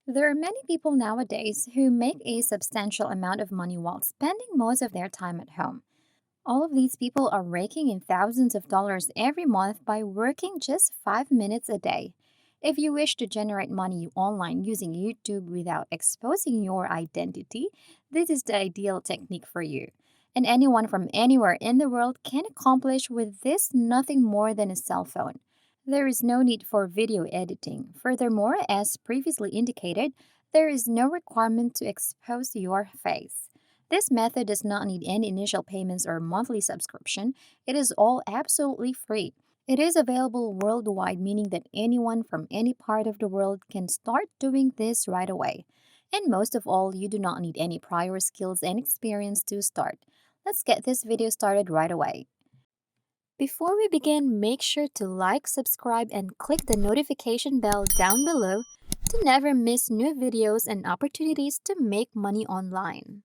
There are many people nowadays who make a substantial amount of money while spending most of their time at home. All of these people are raking in thousands of dollars every month by working just 5 minutes a day. If you wish to generate money online using YouTube without exposing your identity, this is the ideal technique for you. And anyone from anywhere in the world can accomplish with this nothing more than a cell phone. There is no need for video editing. Furthermore, as previously indicated, there is no requirement to expose your face. This method does not need any initial payments or monthly subscription. It is all absolutely free. It is available worldwide, meaning that anyone from any part of the world can start doing this right away. And most of all, you do not need any prior skills and experience to start. Let's get this video started right away. Before we begin, make sure to like, subscribe, and click the notification bell down below to never miss new videos and opportunities to make money online.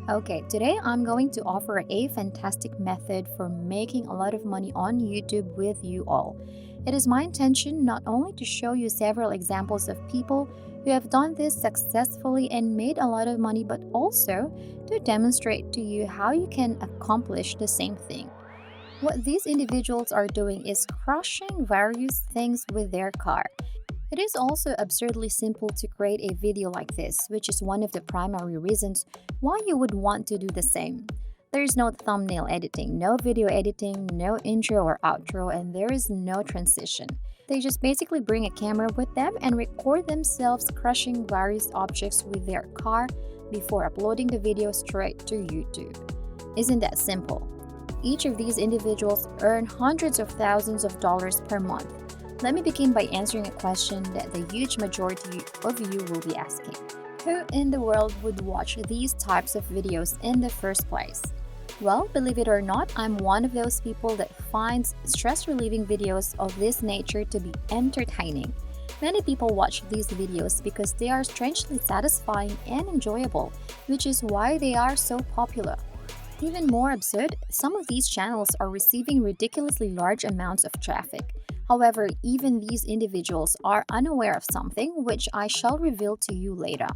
Okay, today I'm going to offer a fantastic method for making a lot of money on YouTube with you all. It is my intention not only to show you several examples of people who have done this successfully and made a lot of money, but also to demonstrate to you how you can accomplish the same thing. What these individuals are doing is crushing various things with their car. It is also absurdly simple to create a video like this, which is one of the primary reasons why you would want to do the same. There is no thumbnail editing, no video editing, no intro or outro, and there is no transition. They just basically bring a camera with them and record themselves crushing various objects with their car before uploading the video straight to YouTube. Isn't that simple? Each of these individuals earn hundreds of thousands of dollars per month. Let me begin by answering a question that the huge majority of you will be asking. Who in the world would watch these types of videos in the first place? Well, believe it or not, I'm one of those people that finds stress-relieving videos of this nature to be entertaining. Many people watch these videos because they are strangely satisfying and enjoyable, which is why they are so popular. Even more absurd, some of these channels are receiving ridiculously large amounts of traffic. However, even these individuals are unaware of something which I shall reveal to you later.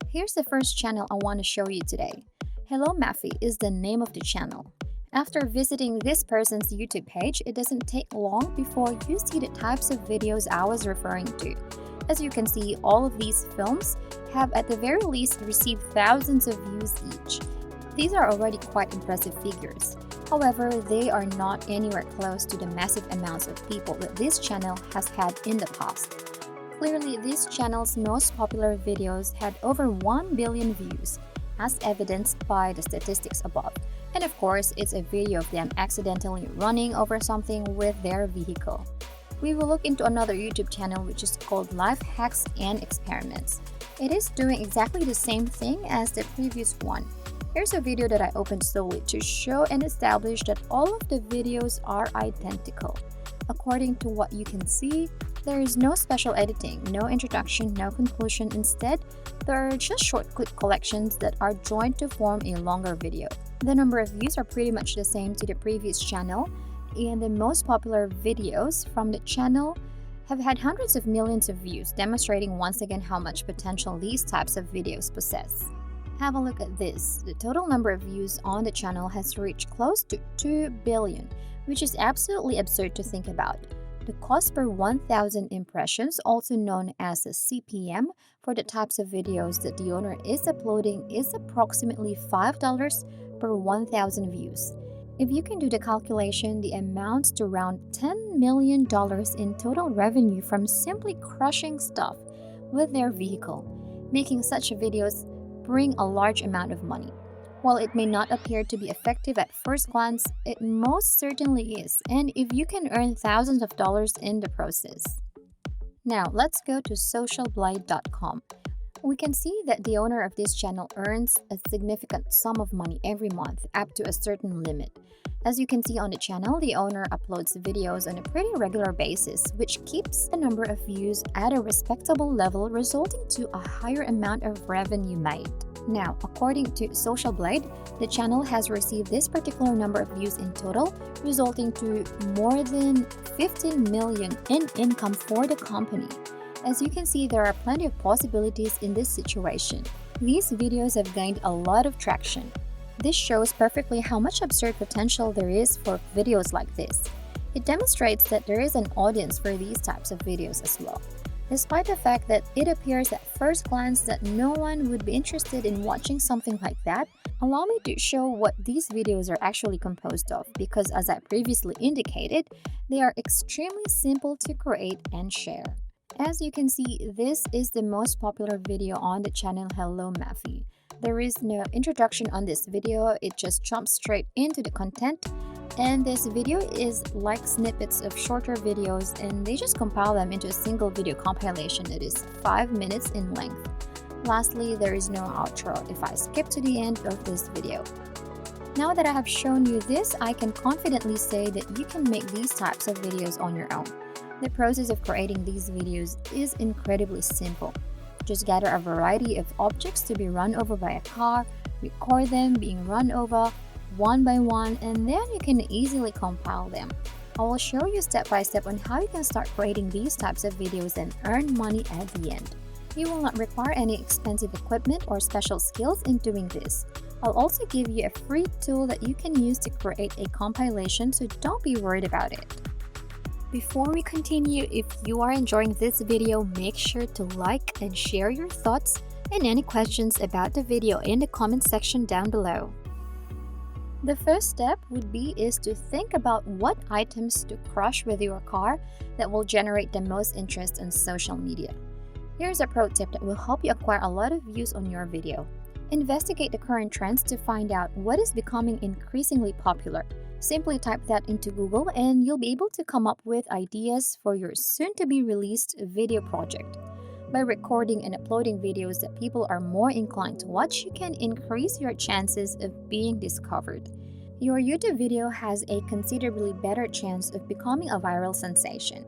Here's the first channel I want to show you today. Hello Maffy is the name of the channel. After visiting this person's YouTube page, it doesn't take long before you see the types of videos I was referring to. As you can see, all of these films have at the very least received thousands of views each. These are already quite impressive figures. However, they are not anywhere close to the massive amounts of people that this channel has had in the past. Clearly, this channel's most popular videos had over 1 billion views, as evidenced by the statistics above. And of course, it's a video of them accidentally running over something with their vehicle. We will look into another YouTube channel which is called Life Hacks and Experiments. It is doing exactly the same thing as the previous one. Here's a video that I opened slowly to show and establish that all of the videos are identical. According to what you can see, there is no special editing, no introduction, no conclusion. Instead, there are just short clip collections that are joined to form a longer video. The number of views are pretty much the same to the previous channel, and the most popular videos from the channel have had hundreds of millions of views, demonstrating once again how much potential these types of videos possess. Have a look at this. The total number of views on the channel has reached close to 2 billion, which is absolutely absurd to think about. The cost per 1,000 impressions, also known as a CPM, for the types of videos that the owner is uploading is approximately $5 per 1,000 views. If you can do the calculation, the amounts to around $10 million in total revenue from simply crushing stuff with their vehicle. Making such videos bring a large amount of money. While it may not appear to be effective at first glance, it most certainly is, and if you can earn thousands of dollars in the process. Now, let's go to socialblade.com. We can see that the owner of this channel earns a significant sum of money every month, up to a certain limit. As you can see on the channel, the owner uploads videos on a pretty regular basis, which keeps the number of views at a respectable level, resulting to a higher amount of revenue made. Now, according to Social Blade, the channel has received this particular number of views in total, resulting to more than 15 million in income for the company. As you can see, there are plenty of possibilities in this situation. These videos have gained a lot of traction. This shows perfectly how much absurd potential there is for videos like this. It demonstrates that there is an audience for these types of videos as well. Despite the fact that it appears at first glance that no one would be interested in watching something like that, allow me to show what these videos are actually composed of, because as I previously indicated, they are extremely simple to create and share. As you can see, this is the most popular video on the channel Hello Matthew. There is no introduction on this video, it just jumps straight into the content. And this video is like snippets of shorter videos, and they just compile them into a single video compilation that is 5 minutes in length. Lastly, there is no outro if I skip to the end of this video. Now that I have shown you this, I can confidently say that you can make these types of videos on your own. The process of creating these videos is incredibly simple. Just gather a variety of objects to be run over by a car, record them being run over one by one, and then you can easily compile them. I will show you step by step on how you can start creating these types of videos and earn money at the end. You will not require any expensive equipment or special skills in doing this. I'll also give you a free tool that you can use to create a compilation, so don't be worried about it. Before we continue, if you are enjoying this video, make sure to like and share your thoughts and any questions about the video in the comment section down below. The first step would be to think about what items to crush with your car that will generate the most interest on social media. Here's a pro tip that will help you acquire a lot of views on your video. Investigate the current trends to find out what is becoming increasingly popular. Simply type that into Google and you'll be able to come up with ideas for your soon-to-be-released video project. By recording and uploading videos that people are more inclined to watch, you can increase your chances of being discovered. Your YouTube video has a considerably better chance of becoming a viral sensation.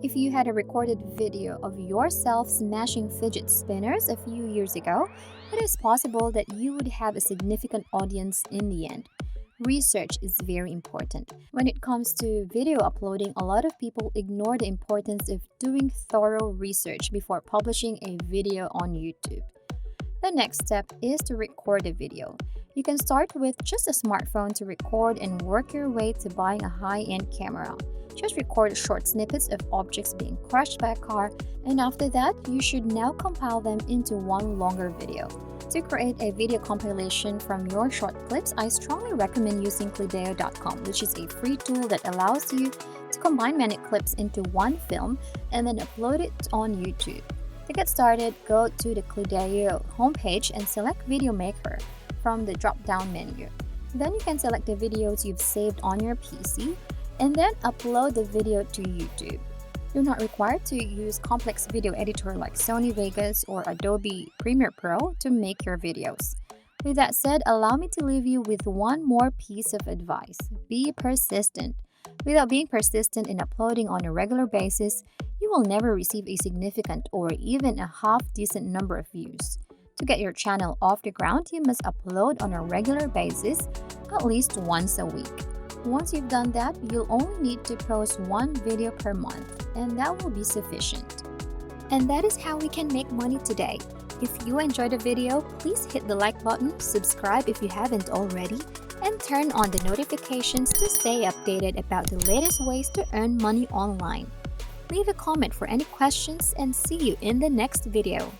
If you had a recorded video of yourself smashing fidget spinners a few years ago, it is possible that you would have a significant audience in the end. Research is very important. When it comes to video uploading, a lot of people ignore the importance of doing thorough research before publishing a video on YouTube. The next step is to record a video. You can start with just a smartphone to record and work your way to buying a high-end camera. Just record short snippets of objects being crushed by a car, and after that, you should now compile them into one longer video. To create a video compilation from your short clips, I strongly recommend using Clideo.com, which is a free tool that allows you to combine many clips into one film and then upload it on YouTube. To get started, go to the Clideo homepage and select Video Maker from the drop-down menu. Then you can select the videos you've saved on your PC and then upload the video to YouTube. You're not required to use complex video editor like Sony Vegas or Adobe Premiere Pro to make your videos. With that said, allow me to leave you with one more piece of advice. Be persistent. Without being persistent in uploading on a regular basis, you will never receive a significant or even a half-decent number of views. To get your channel off the ground, you must upload on a regular basis, at least once a week. Once you've done that, you'll only need to post one video per month, and that will be sufficient. And that is how we can make money today. If you enjoyed the video, please hit the like button, subscribe if you haven't already, and turn on the notifications to stay updated about the latest ways to earn money online. Leave a comment for any questions and see you in the next video.